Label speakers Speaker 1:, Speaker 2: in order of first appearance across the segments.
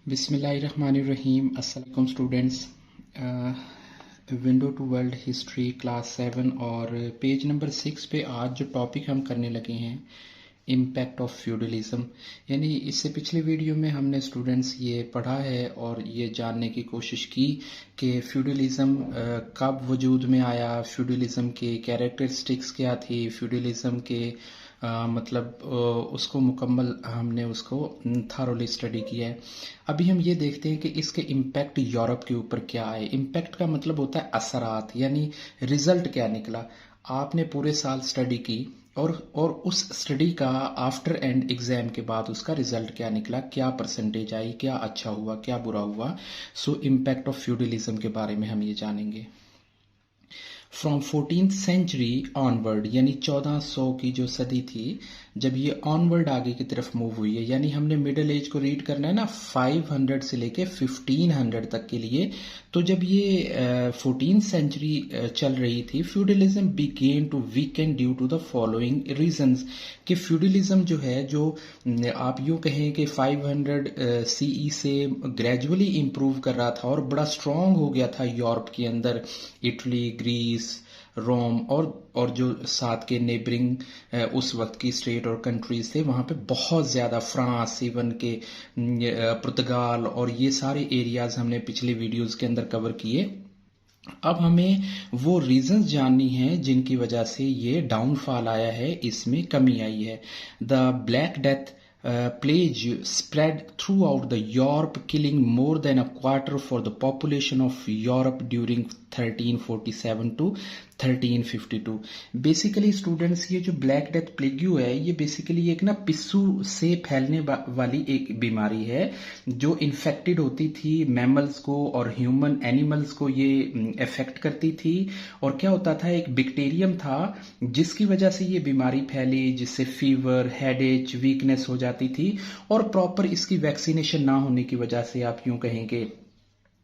Speaker 1: बिस्मिल्लाहिर्रहमानिर्रहीम। अस्सलाम students, window to world history class 7 और पेज नंबर 6 पे आज जो टॉपिक हम करने लगे हैं इम्पैक्ट ऑफ फ्यूडलिज्म। यानी इससे पिछले वीडियो में हमने स्टूडेंट्स ये पढ़ा है और ये जानने की कोशिश की कि फ्यूडलिज्म कब वजूद में आया, फ्यूडलिज्म के कैरेक्टरिस्टिक्स क्या थी, फ्यूडलिज्म के उसको मुकम्मल हमने उसको थारोली स्टडी किया है। अभी हम ये देखते हैं कि इसके इम्पैक्ट यूरोप के ऊपर क्या आए। इम्पैक्ट का मतलब होता है असरात, यानी रिजल्ट क्या निकला। आपने पूरे साल स्टडी की और उस स्टडी का आफ्टर एंड एग्जाम के बाद उसका रिजल्ट क्या निकला, क्या परसेंटेज आई, क्या अच्छा हुआ, क्या बुरा हुआ। सो इम्पैक्ट ऑफ फ्यूडलिज्म के बारे में हम ये जानेंगे। फ्रॉम 14th सेंचुरी ऑनवर्ड, यानी 1400 की जो सदी थी, जब ये ऑनवर्ड आगे की तरफ मूव हुई है, यानी हमने मिडिल एज को रीड करना है ना 500 से लेके 1500 तक के लिए। तो जब ये 14th सेंचुरी चल रही थी, feudalism began to weaken due to the following reasons. कि फ्यूडलिज्म जो है, जो आप यूं कहें कि 500 सीई से ग्रेजुअली इंप्रूव कर रहा था और बड़ा स्ट्रांग हो गया था यूरोप के अंदर। इटली, ग्रीस, रोम और जो साथ के नेबरिंग उस वक्त की स्टेट और कंट्रीज थे, वहां पे बहुत ज्यादा, फ्रांस, इवन के पुर्तगाल और ये सारे एरियाज हमने पिछले वीडियोस के अंदर कवर किए। अब हमें वो रीजंस जाननी है जिनकी वजह से ये डाउनफॉल आया है, इसमें कमी आई है। The black death plague spread throughout the Europe, killing more than a quarter for the population of Europe during 1347 to 1352। Basically students, ये जो ब्लैक डेथ प्लेग्यू है, ये बेसिकली एक ना पिस्सू से फैलने वाली एक बीमारी है जो इन्फेक्टेड होती थी मैमल्स को और ह्यूमन एनिमल्स को ये इफेक्ट करती थी। और क्या होता था, एक बैक्टीरियम था जिसकी वजह से ये बीमारी फैली, जिससे फीवर, हेडेच, वीकनेस हो जाती थी। और प्रॉपर इसकी वैक्सीनेशन ना होने की वजह से आप यूं कहेंगे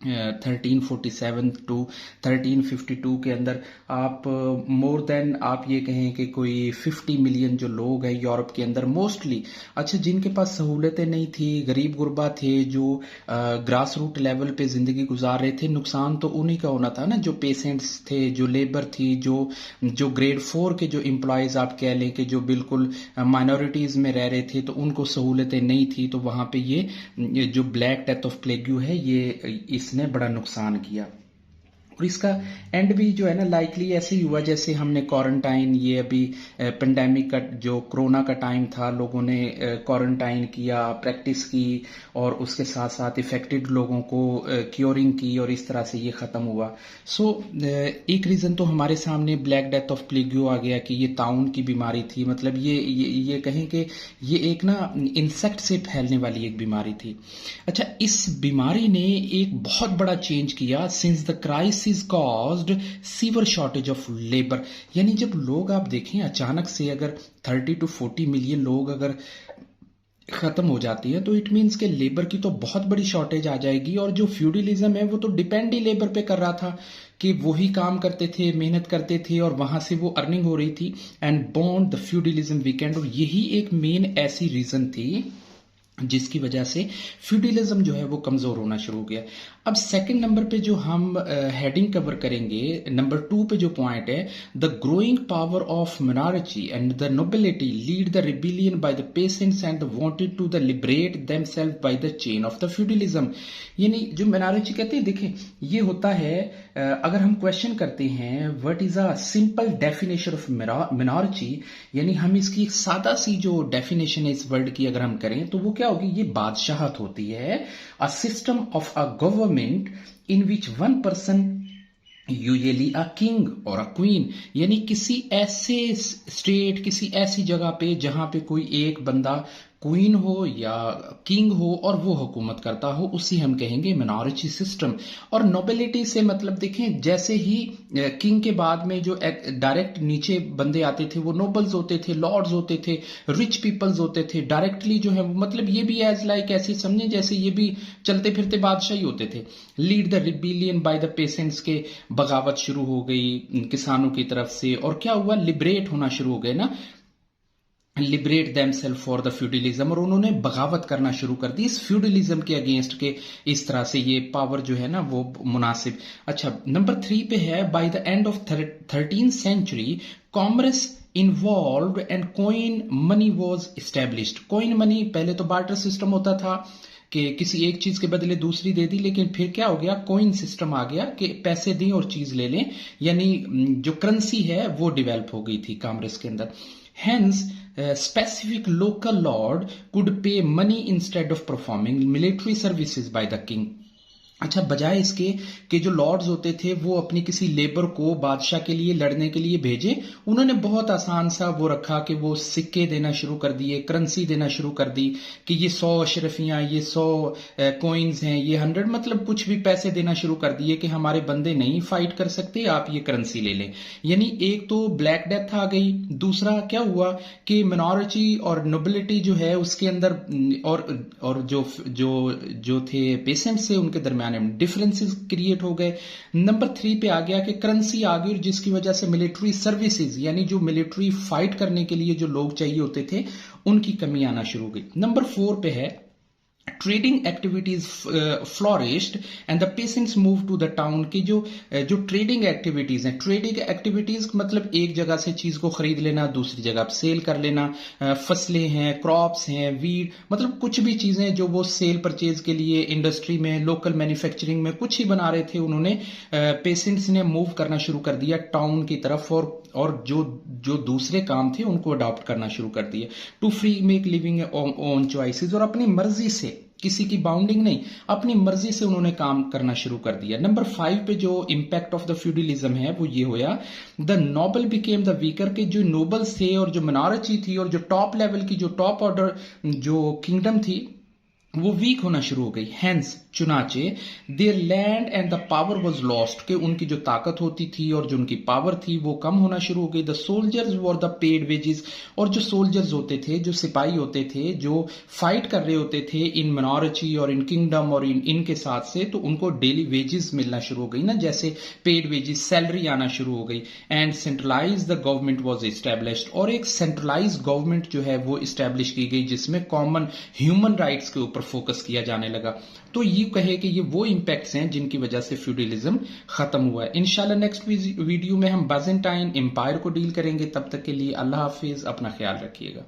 Speaker 1: 1347 टू 1352 के अंदर आप मोर देन, आप ये कहें कि कोई 50 मिलियन जो लोग हैं यूरोप के अंदर मोस्टली, अच्छा जिनके पास सहूलतें नहीं थी, गरीब गुरबा थे, जो ग्रास रूट लेवल पे जिंदगी गुजार रहे थे, नुकसान तो उन्हीं का होना था ना। जो पेशेंट्स थे, जो लेबर थी, जो ग्रेड 4 के जो एम्प्लॉयज आप कह लें कि जो बिल्कुल माइनॉरिटीज में रह रहे थे, तो उनको सहूलतें नहीं थी। तो वहां पे ये जो ब्लैक डेथ ऑफ प्लेग्यू है, ये इसने बड़ा नुकसान किया। और इसका एंड भी जो है ना लाइकली ऐसे ही हुआ जैसे हमने क्वारंटाइन, ये अभी पेंडेमिक का जो कोरोना का टाइम था, लोगों ने क्वारंटाइन किया, प्रैक्टिस की और उसके साथ साथ इफेक्टेड लोगों को क्योरिंग की और इस तरह से ये खत्म हुआ। सो एक रीजन तो हमारे सामने ब्लैक डेथ ऑफ प्लेग्यू आ गया कि ये ताउन की बीमारी थी। मतलब ये कहें कि ये एक ना इंसेक्ट से फैलने वाली एक बीमारी थी। अच्छा, इस बीमारी ने एक बहुत बड़ा चेंज किया since the crisis caused severe shortage of labor। यानी जब लोग, आप देखें, अचानक से अगर 30 to 40 मिलियन लोग अगर खत्म हो जाती है, तो इट मीन्स के लेबर की तो बहुत बड़ी शॉर्टेज आ जाएगी। और जो फ्यूडलिज्म है वो तो डिपेंड ही लेबर पे कर रहा था कि वही काम करते थे, मेहनत करते थे और वहां से वो अर्निंग हो रही थी। And born the feudalism weekend. और यही एक मेन ऐसी रीजन थी जिसकी वजह से फ्यूडलिज्म जो है वो कमजोर होना शुरू हो गया। अब सेकंड नंबर पे जो हम हेडिंग कवर करेंगे, नंबर 2 पे जो पॉइंट है, the growing power of minority and the nobility lead the rebellion by the peasants and wanted to the liberate themselves by the chain of the feudalism. यानी जो minority कहते हैं, देखें ये होता है, अगर हम क्वेश्चन करते हैं what is a simple definition of minority, यानी हम इसकी एक सादा सी जो डेफिनेशन है इस वर्ड की अगर हम करें, तो वो क्या होगी, ये बादशाहत होती है। A system of a government in which one person, usually a king और अ क्वीन, यानी किसी ऐसे स्टेट, किसी ऐसी जगह पे जहां पे कोई एक बंदा क्वीन हो या किंग हो और वो हुकूमत करता हो, उसी हम कहेंगे मिनॉरिटी सिस्टम। और नोबिलिटी से मतलब देखें, जैसे ही किंग के बाद में जो डायरेक्ट नीचे बंदे आते थे वो नोबल्स होते थे, लॉर्ड्स होते थे, रिच पीपल्स होते थे। डायरेक्टली जो है मतलब ये भी एज लाइक ऐसे समझे जैसे ये भी चलते फिरते बादशाही होते थे। Lead the rebellion by the patients के, बगावत शुरू हो गई किसानों की तरफ से, और क्या हुआ, लिबरेट होना शुरू हो गए ना, liberate them self for the feudalism, और उन्होंने बगावत करना शुरू कर दी इस फ्यूडलिज्म के अगेंस्ट के। इस तरह से ये पावर जो है ना वो मुनासिब। अच्छा, नंबर 3 पे है, by the end of 13th century commerce involve and coin money was established. Coin money, पहले तो बार्टर सिस्टम होता था कि किसी एक चीज के बदले दूसरी दे दी, लेकिन फिर क्या हो गया, कॉइन सिस्टम आ गया कि पैसे दें और चीज ले लें, यानी जो करेंसी है वो डेवलप हो गई थी कॉमर्स के अंदर। Hence, specific local lord could pay money instead of performing military services by the king. अच्छा, बजाय इसके कि जो लॉर्ड्स होते थे वो अपनी किसी लेबर को बादशाह के लिए लड़ने के लिए भेजे, उन्होंने बहुत आसान सा वो रखा कि वो सिक्के देना शुरू कर दिए, करेंसी देना शुरू कर दी कि ये 100 अशरफियां, ये 100 कॉइन्स हैं, ये 100, मतलब कुछ भी पैसे देना शुरू कर दिए कि हमारे बंदे नहीं फाइट कर सकते, आप ये करेंसी ले लें। यानी एक तो ब्लैक डेथ आ गई, दूसरा क्या हुआ कि मिनॉरिटी और नोबिलिटी जो है उसके अंदर और जो जो जो थे पेशेंट्स से उनके दरमियान डिफरेंसेस क्रिएट हो गए। नंबर 3 पे आ गया कि करेंसी आ गई, और जिसकी वजह से मिलिट्री सर्विसेज, यानी जो मिलिट्री फाइट करने के लिए जो लोग चाहिए होते थे उनकी कमी आना शुरू हो गई। नंबर 4 पे है, trading activities flourished and the peasants move to the town. की जो ट्रेडिंग एक्टिविटीज हैं, ट्रेडिंग एक्टिविटीज मतलब एक जगह से चीज को खरीद लेना, दूसरी जगह सेल कर लेना, फसलें हैं, क्रॉप्स हैं, वीट, मतलब कुछ भी चीजें जो वो सेल परचेज के लिए इंडस्ट्री में, लोकल मैन्युफैक्चरिंग में कुछ ही बना रहे थे, उन्होंने पेशेंट्स ने मूव करना शुरू कर दिया टाउन की तरफ, और जो दूसरे काम थे उनको अडॉप्ट करना शुरू कर दिया। To free make living on choices, और अपनी मर्जी से, किसी की बाउंडिंग नहीं, अपनी मर्जी से उन्होंने काम करना शुरू कर दिया। नंबर 5 पे जो इंपैक्ट ऑफ द फ्यूडलिज्म है वो ये होया, the noble became the weaker, के जो नोबल्स थे और जो मिनॉरिटी थी और जो टॉप लेवल की, जो टॉप ऑर्डर जो किंगडम थी वो वीक होना शुरू हो गई। हैंस चुनाचे there land and the power was lost, कि उनकी जो ताकत होती थी और जो उनकी पावर थी वो कम होना शुरू हो गई। The soldiers were the paid wages, और जो सोल्जर्स होते थे, जो सिपाही होते थे, जो फाइट कर रहे होते थे इन मिनॉरिटी और इन किंगडम और इनके साथ से, तो उनको डेली वेजेस मिलना शुरू हो गई ना, जैसे पेड वेजेस, सैलरी आना शुरू हो गई। And centralize the government was established, और एक सेंट्रलाइज गवर्नमेंट जो है वो इस्टेब्लिश की गई जिसमें कॉमन ह्यूमन राइट्स के ऊपर फोकस किया जाने लगा। तो ये कहे कि ये वो इंपैक्ट्स हैं जिनकी वजह से फ्यूडलिज्म खत्म हुआ है। इंशाल्लाह नेक्स्ट वीडियो में हम बाइजेंटाइन एम्पायर को डील करेंगे। तब तक के लिए अल्लाह हाफिज, अपना ख्याल रखिएगा।